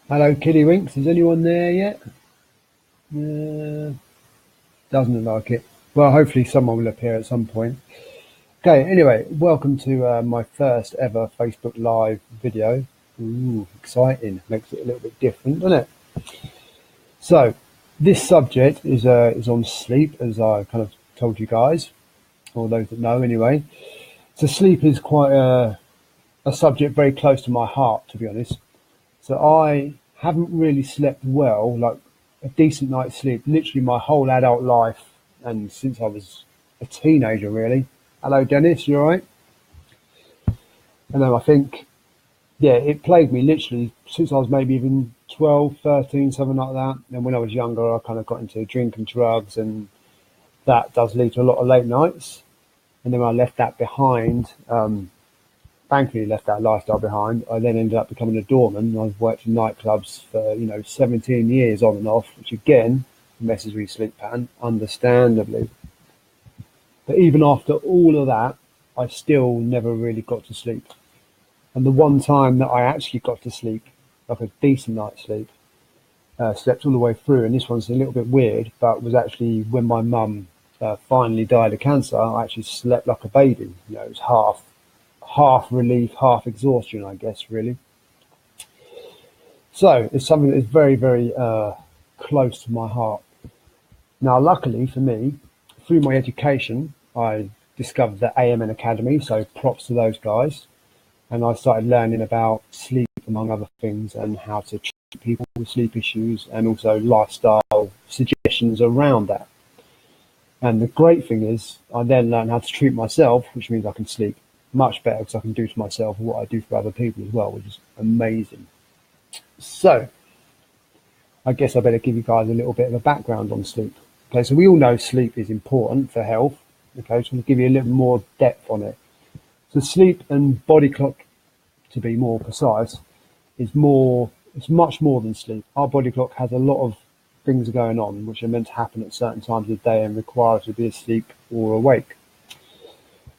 Hello, Kiddywinks. Is anyone there yet? Doesn't look like it. Well, hopefully someone will appear at some point. Okay, anyway, welcome to my first ever Facebook Live video. Ooh, exciting. Makes it a little bit different, doesn't it? So, this subject is on sleep, as I kind of told you guys, or those that know anyway. So, sleep is quite a subject very close to my heart, to be honest. So I haven't really slept well, like a decent night's sleep, literally my whole adult life, and since I was a teenager, really. Hello, Dennis, you all right? And then I think, yeah, it plagued me literally since I was maybe even 12, 13, something like that. And when I was younger, I kind of got into drink and drugs, and that does lead to a lot of late nights. And then when I left that behind, thankfully left that lifestyle behind. I then ended up becoming a doorman. I've worked in nightclubs for 17 years on and off, which again messes with your sleep pattern, understandably. But even after all of that, I still never really got to sleep. And the one time that I actually got to sleep, like a decent night's sleep, slept all the way through, and this one's a little bit weird, but was actually when my mum finally died of cancer. I actually slept like a baby. It was half relief, half exhaustion, I guess, really. So it's something that is very, very close to my heart. Now, luckily for me, through my education, I discovered the AMN Academy, so props to those guys. And I started learning about sleep, among other things, and how to treat people with sleep issues, and also lifestyle suggestions around that. And the great thing is, I then learned how to treat myself, which means I can sleep much better because I can do to myself what I do for other people as well, which is amazing. So, I guess I better give you guys a little bit of a background on sleep. Okay, so we all know sleep is important for health. Okay, so I'll give you a little more depth on it. So, sleep and body clock, to be more precise, it's much more than sleep. Our body clock has a lot of things going on which are meant to happen at certain times of the day and require us to be asleep or awake.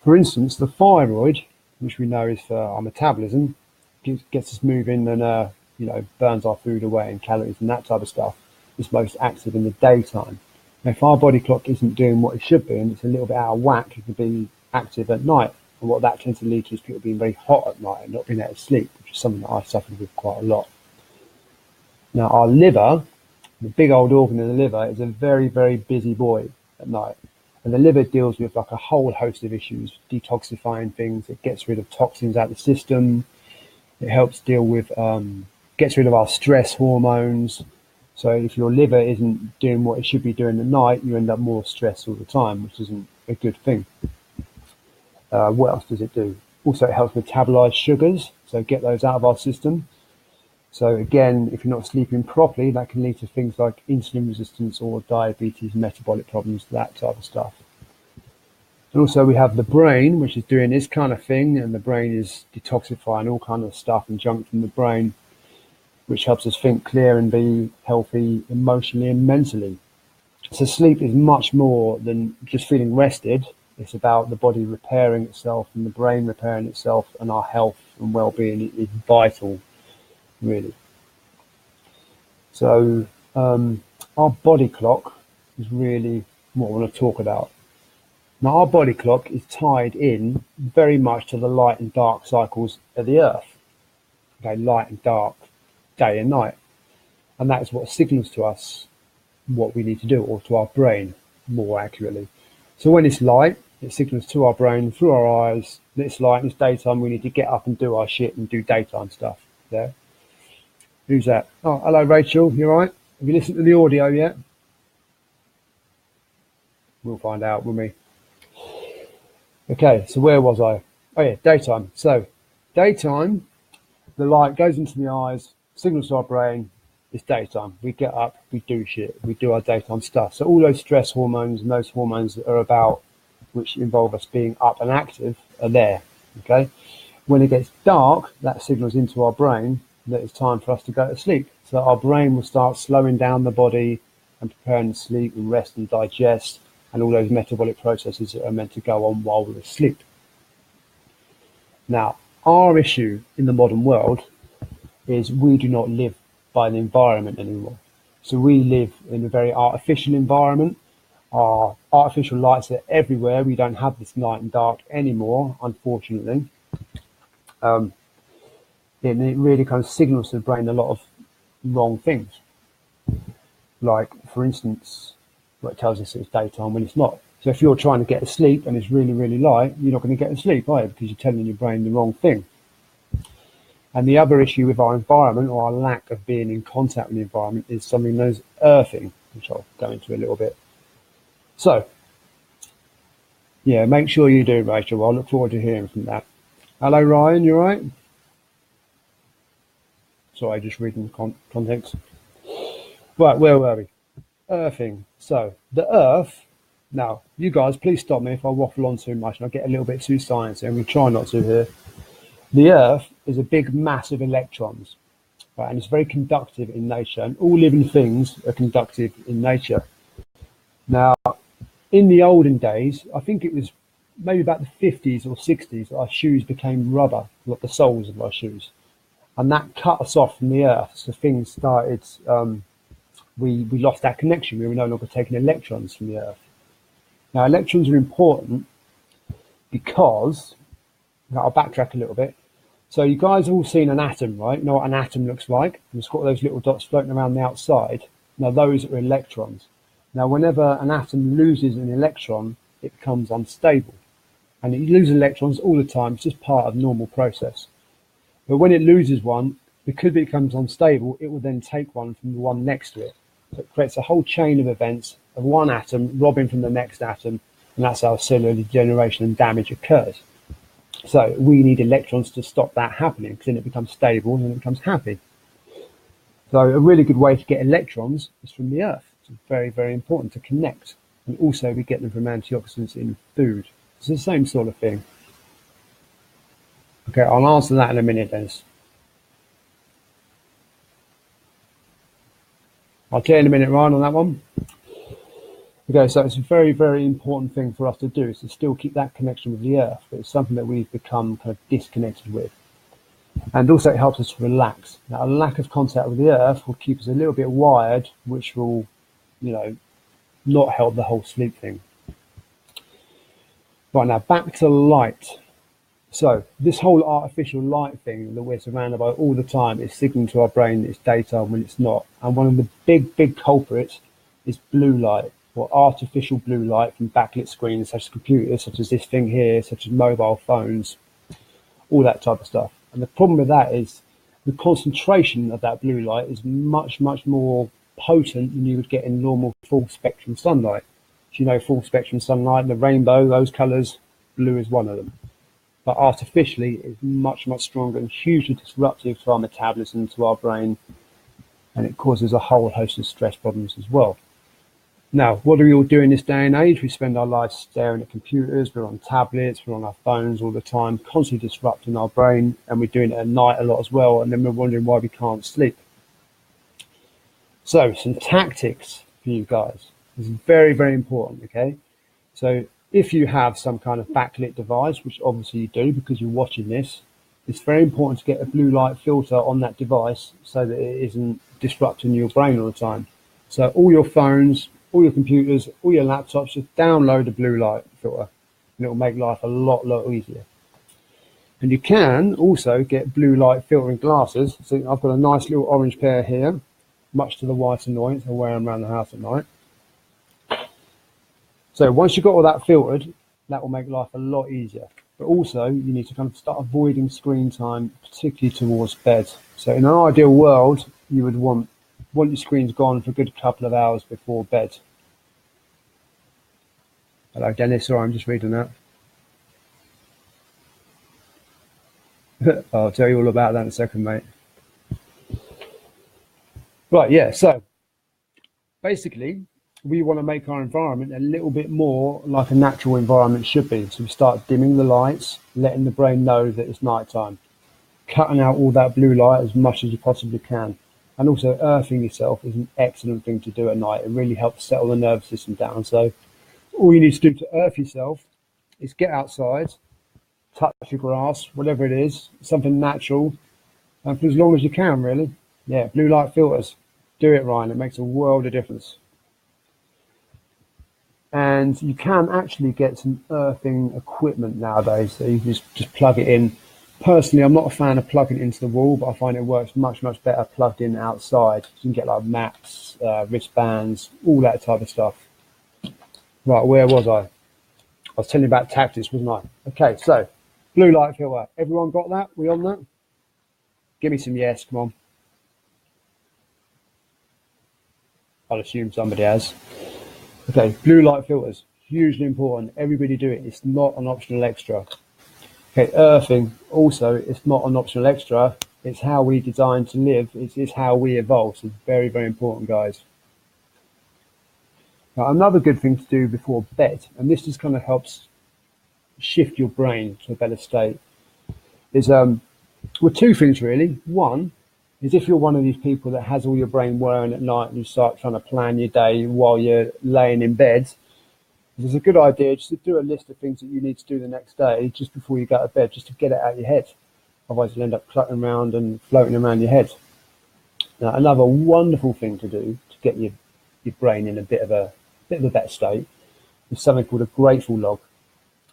For instance, the thyroid, which we know is for our metabolism, gets us moving and burns our food away and calories and that type of stuff, is most active in the daytime. Now, if our body clock isn't doing what it should be and it's a little bit out of whack, it can be active at night. And what that tends to lead to is people being very hot at night and not being able to sleep, which is something that I suffered with quite a lot. Now, our liver, the big old organ in the liver, is a very, very busy boy at night. And the liver deals with like a whole host of issues, detoxifying things. It gets rid of toxins out of the system. It helps deal with, gets rid of our stress hormones. So if your liver isn't doing what it should be doing at night, you end up more stressed all the time, which isn't a good thing. What else does it do? Also, it helps metabolize sugars, so get those out of our system. So again, if you're not sleeping properly, that can lead to things like insulin resistance or diabetes, metabolic problems, that type of stuff. And also we have the brain, which is doing this kind of thing, and the brain is detoxifying all kind of stuff and junk from the brain, which helps us think clear and be healthy emotionally and mentally. So sleep is much more than just feeling rested. It's about the body repairing itself and the brain repairing itself, and our health and well-being is vital, really. So our body clock is really what I want to talk about. Now, our body clock is tied in very much to the light and dark cycles of the earth. Okay, light and dark, day and night. And that is what signals to us what we need to do, or to our brain, more accurately. So when it's light, it signals to our brain through our eyes that it's light and it's daytime. We need to get up and do our shit and do daytime stuff. There. Who's that? Oh, hello, Rachel. You all right? Have you listened to the audio yet? We'll find out, won't we? Okay, so where was I? Oh yeah, daytime. So daytime, the light goes into the eyes, signals to our brain, it's daytime. We get up, we do shit, we do our daytime stuff. So all those stress hormones and those hormones that are about, which involve us being up and active, are there. Okay. When it gets dark, that signals into our brain that it's time for us to go to sleep. So our brain will start slowing down the body and preparing to sleep and rest and digest, and all those metabolic processes that are meant to go on while we're asleep. Now, our issue in the modern world is we do not live by the environment anymore. So we live in a very artificial environment. Our artificial lights are everywhere. We don't have this night and dark anymore, unfortunately. And it really kind of signals to the brain a lot of wrong things. Like, for instance, well, it tells us it's daytime when it's not. So if you're trying to get to sleep and it's really, really light, you're not going to get to sleep, are you? Because you're telling your brain the wrong thing. And the other issue with our environment, or our lack of being in contact with the environment, is something known as earthing, which I'll go into a little bit. So, yeah, make sure you do, Rachel. I look forward to hearing from that. Hello, Ryan, you all right? Sorry, just reading the context. Right, where were we? Earthing. So, the earth, now, you guys, please stop me if I waffle on too much and I get a little bit too sciencey. I'm going to try not to here. The earth is a big mass of electrons, right, and it's very conductive in nature, and all living things are conductive in nature. Now, in the olden days, I think it was maybe about the 50s or 60s, our shoes became rubber, like the soles of our shoes. And that cut us off from the earth. So things started, we lost that connection. We were no longer taking electrons from the earth. Now, electrons are important because, now I'll backtrack a little bit. So you guys have all seen an atom, right? You know what an atom looks like? And it's got those little dots floating around the outside. Now, those are electrons. Now, whenever an atom loses an electron, it becomes unstable. And it loses electrons all the time. It's just part of the normal process. But when it loses one, because it becomes unstable, it will then take one from the one next to it. So it creates a whole chain of events of one atom robbing from the next atom, and that's how cellular degeneration and damage occurs. So we need electrons to stop that happening, because then it becomes stable and then it becomes happy. So a really good way to get electrons is from the earth. It's very, very important to connect. And also we get them from antioxidants in food. It's the same sort of thing. Okay, I'll answer that in a minute, Dennis. I'll tell you in a minute, Ryan, on that one. Okay, so it's a very, very important thing for us to do, is to still keep that connection with the earth, but it's something that we've become kind of disconnected with. And also it helps us to relax. Now, a lack of contact with the earth will keep us a little bit wired, which will, not help the whole sleep thing. Right, now back to light. So this whole artificial light thing that we're surrounded by all the time is signaling to our brain that it's daytime when it's not. And one of the big culprits is blue light, or artificial blue light from backlit screens such as computers, such as this thing here, such as mobile phones, all that type of stuff. And the problem with that is the concentration of that blue light is much, much more potent than you would get in normal full spectrum sunlight. So, full spectrum sunlight, the rainbow, those colors, blue is one of them. But artificially, it's much, much stronger and hugely disruptive to our metabolism, to our brain, and it causes a whole host of stress problems as well. Now, what do we all do in this day and age? We spend our lives staring at computers, we're on tablets, we're on our phones all the time, constantly disrupting our brain, and we're doing it at night a lot as well, and then we're wondering why we can't sleep. So, some tactics for you guys. This is very, very important, okay? So, if you have some kind of backlit device, which obviously you do because you're watching this, it's very important to get a blue light filter on that device so that it isn't disrupting your brain all the time. So all your phones, all your computers, all your laptops, just download a blue light filter and it will make life a lot easier. And you can also get blue light filtering glasses. So I've got a nice little orange pair here, much to the wife's annoyance. I wear them around the house at night. So once you've got all that filtered, that will make life a lot easier. But also you need to kind of start avoiding screen time, particularly towards bed. So in an ideal world, you would want your screens gone for a good couple of hours before bed. Hello, Dennis. Sorry, I'm just reading that. I'll tell you all about that in a second, mate. Right, yeah, so basically, we want to make our environment a little bit more like a natural environment should be. So we start dimming the lights, letting the brain know that it's nighttime, cutting out all that blue light as much as you possibly can. And also earthing yourself is an excellent thing to do at night. It really helps settle the nervous system down. So all you need to do to earth yourself is get outside, touch your grass, whatever it is, something natural, and for as long as you can, really. Yeah, blue light filters. Do it, Ryan. It makes a world of difference. And you can actually get some earthing equipment nowadays. So you can just plug it in. Personally, I'm not a fan of plugging it into the wall, but I find it works much, much better plugged in outside. You can get like maps, wristbands, all that type of stuff. Right, where was I? I was telling you about tactics, wasn't I? Okay, so blue light filter. Everyone got that? We on that? Give me some yes, come on. I'll assume somebody has. Okay, blue light filters, hugely important. Everybody do it. It's not an optional extra. Okay, earthing, also, it's not an optional extra. It's how we design to live. It's how we evolve. So it's very, very important, guys. Now, another good thing to do before bed, and this just kind of helps shift your brain to a better state, is well, two things really. One is if you're one of these people that has all your brain whirring at night and you start trying to plan your day while you're laying in bed, it's a good idea just to do a list of things that you need to do the next day just before you go to bed, just to get it out of your head. Otherwise, you'll end up cluttering around and floating around your head. Now, another wonderful thing to do to get your brain in a bit of a better state is something called a grateful log.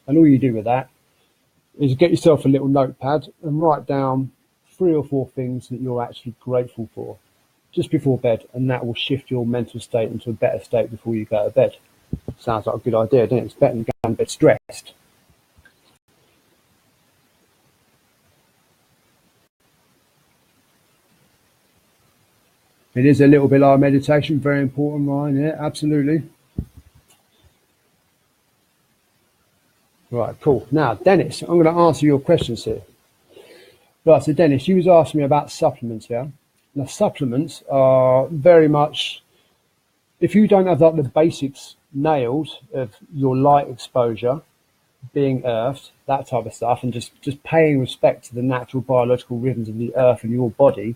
And all you do with that is get yourself a little notepad and write down 3 or 4 things that you're actually grateful for just before bed, and that will shift your mental state into a better state before you go to bed. Sounds like a good idea, doesn't it? It's better than going a bit stressed. It is a little bit like meditation, very important, Ryan. Yeah, absolutely. Right, cool. Now, Dennis, I'm going to answer your questions here. Right, so Dennis, you was asking me about supplements, yeah? Now, supplements are very much, if you don't have like the basics nailed of your light exposure, being earthed, that type of stuff, and just paying respect to the natural biological rhythms of the earth and your body,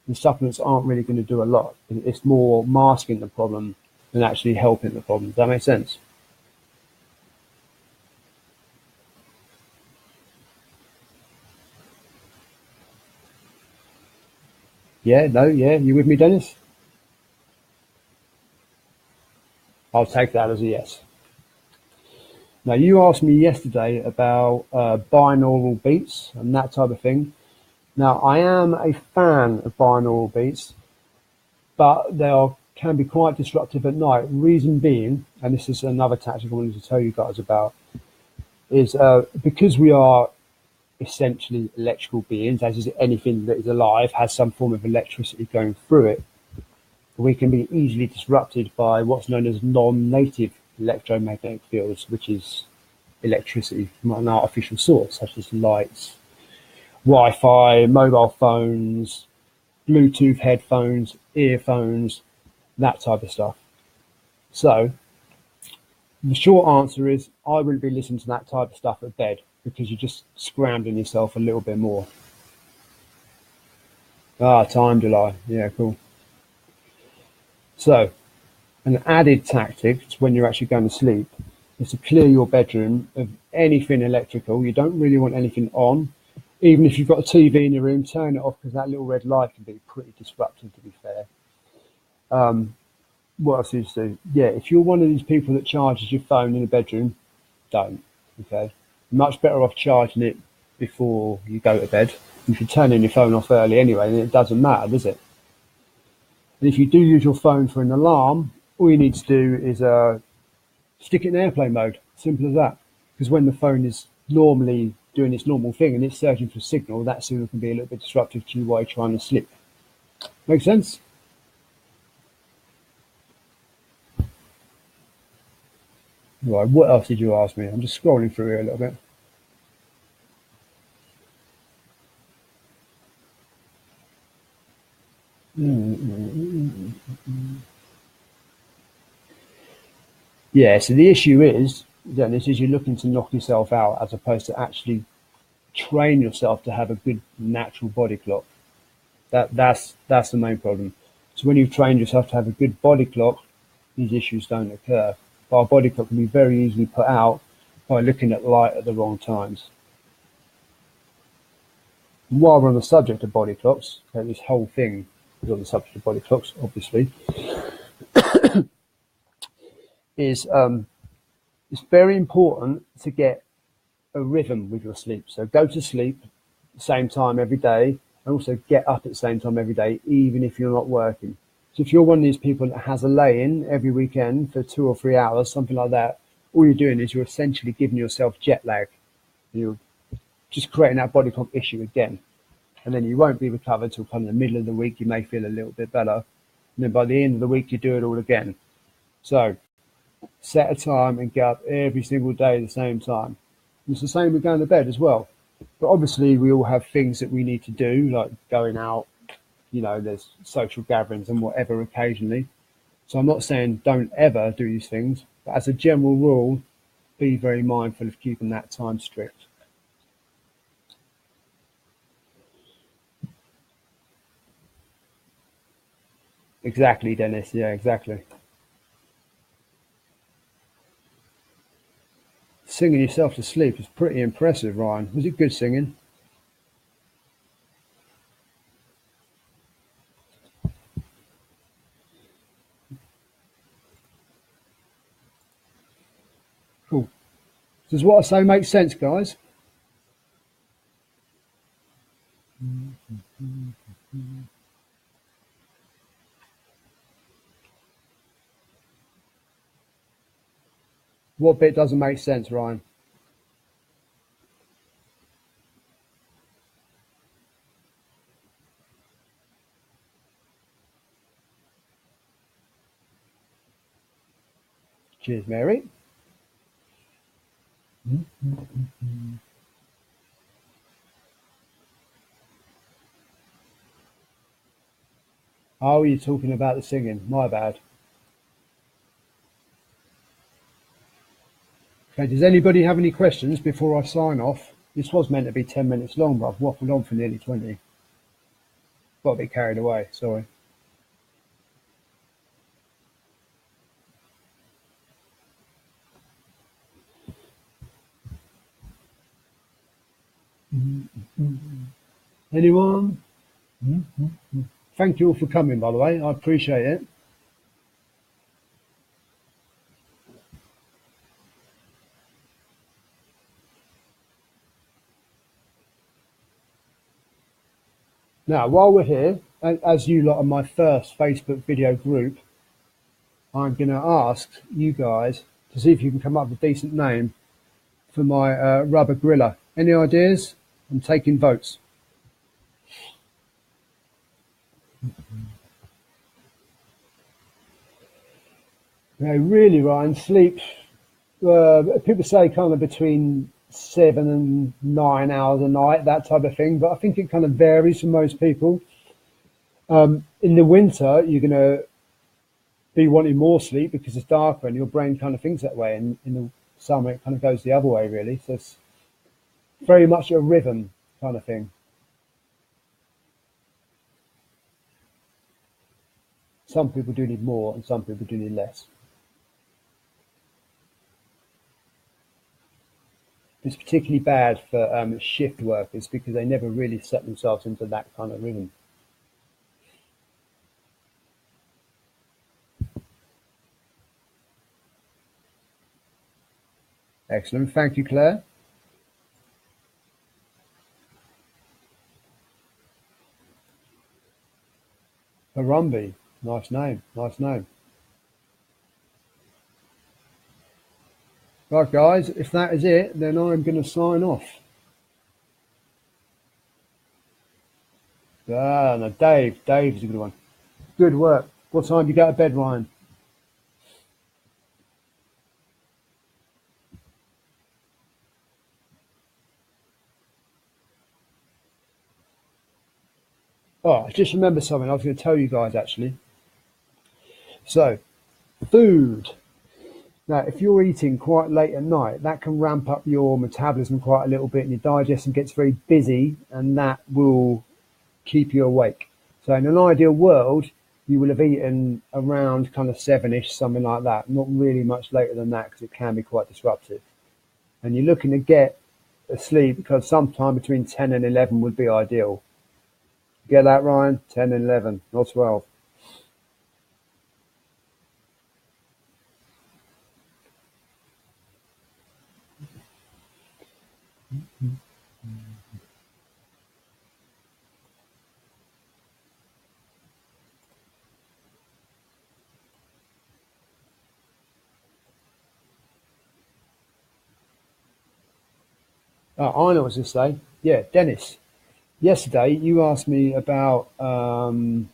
the supplements aren't really going to do a lot. It's more masking the problem than actually helping the problem. Does that make sense? Yeah, no, yeah, you with me, Dennis? I'll take that as a yes. Now, you asked me yesterday about binaural beats and that type of thing. Now, I am a fan of binaural beats, but can be quite disruptive at night. Reason being, and this is another tactic I wanted to tell you guys about, is because we are essentially electrical beings, as is anything that is alive, has some form of electricity going through it, we can be easily disrupted by what's known as non-native electromagnetic fields, which is electricity from an artificial source, such as lights, Wi-Fi, mobile phones, Bluetooth headphones, earphones, that type of stuff. So the short answer is I wouldn't be listening to that type of stuff at bed because you're just scrambling yourself a little bit more. Ah, time delay. Yeah, cool. So an added tactic to when you're actually going to sleep is to clear your bedroom of anything electrical. You don't really want anything on. Even if you've got a TV in your room, turn it off because that little red light can be pretty disruptive, to be fair. What else is to do? Yeah, if you're one of these people that charges your phone in the bedroom, don't. Okay, much better off charging it before you go to bed. If you're turning your phone off early anyway, then it doesn't matter, does it? And if you do use your phone for an alarm, all you need to do is stick it in airplane mode. Simple as that. Because when the phone is normally doing its normal thing and it's searching for signal, that signal can be a little bit disruptive to you while you're trying to sleep. Make sense? Right, what else did you ask me? I'm just scrolling through here a little bit. Yeah, so the issue is, Dennis, is you're looking to knock yourself out as opposed to actually train yourself to have a good natural body clock. That's the main problem. So when you've trained yourself to have a good body clock, these issues don't occur. But our body clock can be very easily put out by looking at light at the wrong times. And while we're on the subject of body clocks, okay, this whole thing on the subject of body clocks, obviously, is it's very important to get a rhythm with your sleep. So go to sleep at the same time every day, and also get up at the same time every day, even if you're not working. So if you're one of these people that has a lay-in every weekend for 2 or 3 hours, something like that, all you're doing is you're essentially giving yourself jet lag. You're just creating that body clock issue again. And then you won't be recovered till kind of the middle of the week. You may feel a little bit better. And then by the end of the week, you do it all again. So set a time and get up every single day at the same time. And it's the same with going to bed as well. But obviously, we all have things that we need to do, like going out, there's social gatherings and whatever occasionally. So I'm not saying don't ever do these things, but as a general rule, be very mindful of keeping that time strict. Exactly, Dennis. Yeah, exactly. Singing yourself to sleep is pretty impressive, Ryan. Was it good singing? Cool. Does what I say make sense, guys? What bit doesn't make sense, Ryan? Cheers, Mary. Oh, you're talking about the singing. My bad. Okay, does anybody have any questions before I sign off? This was meant to be 10 minutes long, but I've waffled on for nearly 20. Got a bit carried away, sorry. Anyone? Thank you all for coming, by the way. I appreciate it. Now, while we're here, as you lot are my first Facebook video group, I'm going to ask you guys to see if you can come up with a decent name for my rubber griller. Any ideas? I'm taking votes. Really, Ryan, sleep. People say kind of between 7 and 9 hours a night, that type of thing. But I think it kind of varies for most people. In the winter, you're going to be wanting more sleep because it's darker and your brain kind of thinks that way. And in the summer, it kind of goes the other way, really. So it's very much a rhythm kind of thing. Some people do need more and some people do need less. It's particularly bad for shift workers because they never really set themselves into that kind of rhythm. Excellent. Thank you, Claire. Harumbi. Nice name. Nice name. Right, guys, if that is it, then I'm going to sign off. No, Dave. Dave's a good one. Good work. What time do you go to bed, Ryan? Oh, I just remembered something I was going to tell you guys, actually. So, food. Now, if you're eating quite late at night, that can ramp up your metabolism quite a little bit and your digestion gets very busy and that will keep you awake. So in an ideal world, you will have eaten around kind of 7-ish, something like that. Not really much later than that because it can be quite disruptive. And you're looking to get asleep because sometime between 10 and 11 would be ideal. Get that, Ryan? 10 and 11, not 12. Oh, I know what to say. Yeah, Dennis. Yesterday, you asked me about coming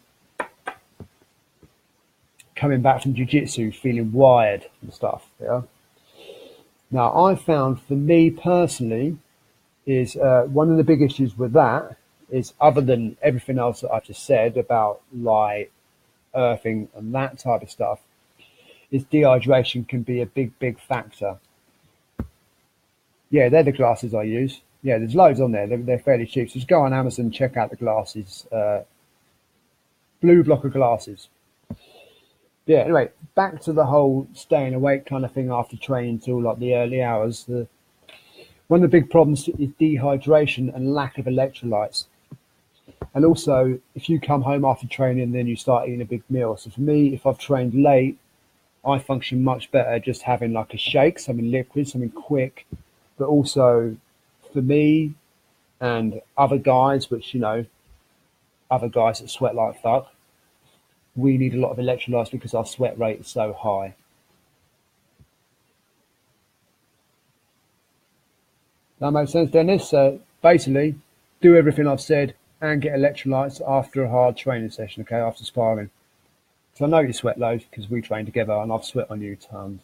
back from jiu-jitsu feeling wired and stuff. Yeah. Now, I found for me personally is one of the big issues with that is other than everything else that I've just said about light, earthing, and that type of stuff, is dehydration can be a big factor. Yeah, they're the glasses I use. Yeah, there's loads on there. They're fairly cheap. So just go on Amazon and check out the glasses. Blue blocker glasses. Yeah, anyway, back to the whole staying awake kind of thing after training till like the early hours. One of the big problems is dehydration and lack of electrolytes. And also, if you come home after training, then you start eating a big meal. So for me, if I've trained late, I function much better just having like a shake, something liquid, something quick. But also, for me and other guys, which, you know, other guys that sweat like fuck, we need a lot of electrolytes because our sweat rate is so high. That makes sense, Dennis? So basically, do everything I've said and get electrolytes after a hard training session, okay, after sparring. So I know you sweat loads because we train together and I've sweat on you tons.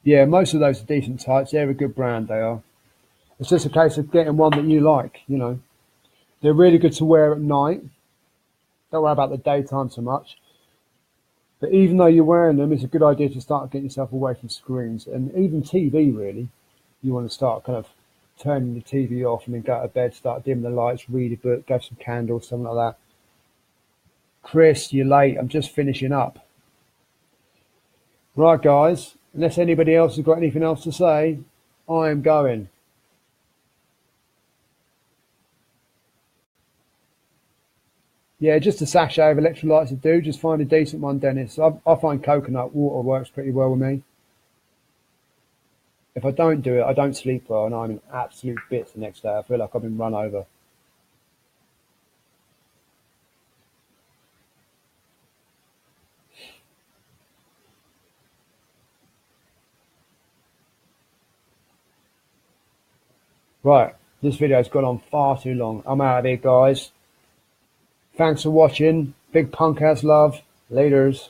Yeah, most of those are decent types. They're a good brand, they are. It's just a case of getting one that you like, you know. They're really good to wear at night. Don't worry about the daytime so much. But even though you're wearing them, it's a good idea to start getting yourself away from screens and even TV, really. You want to start kind of turning the TV off and then go to bed, start dimming the lights, read a book, go some candles, something like that. Chris, you're late. I'm just finishing up. Right, guys, unless anybody else has got anything else to say, I am going. Yeah, just a sachet of electrolytes to do. Just find a decent one, Dennis. I find coconut water works pretty well with me. If I don't do it, I don't sleep well, and I'm in absolute bits the next day. I feel like I've been run over. Right, this video's gone on far too long. I'm out of here, guys. Thanks for watching. Big punk ass love. Laters.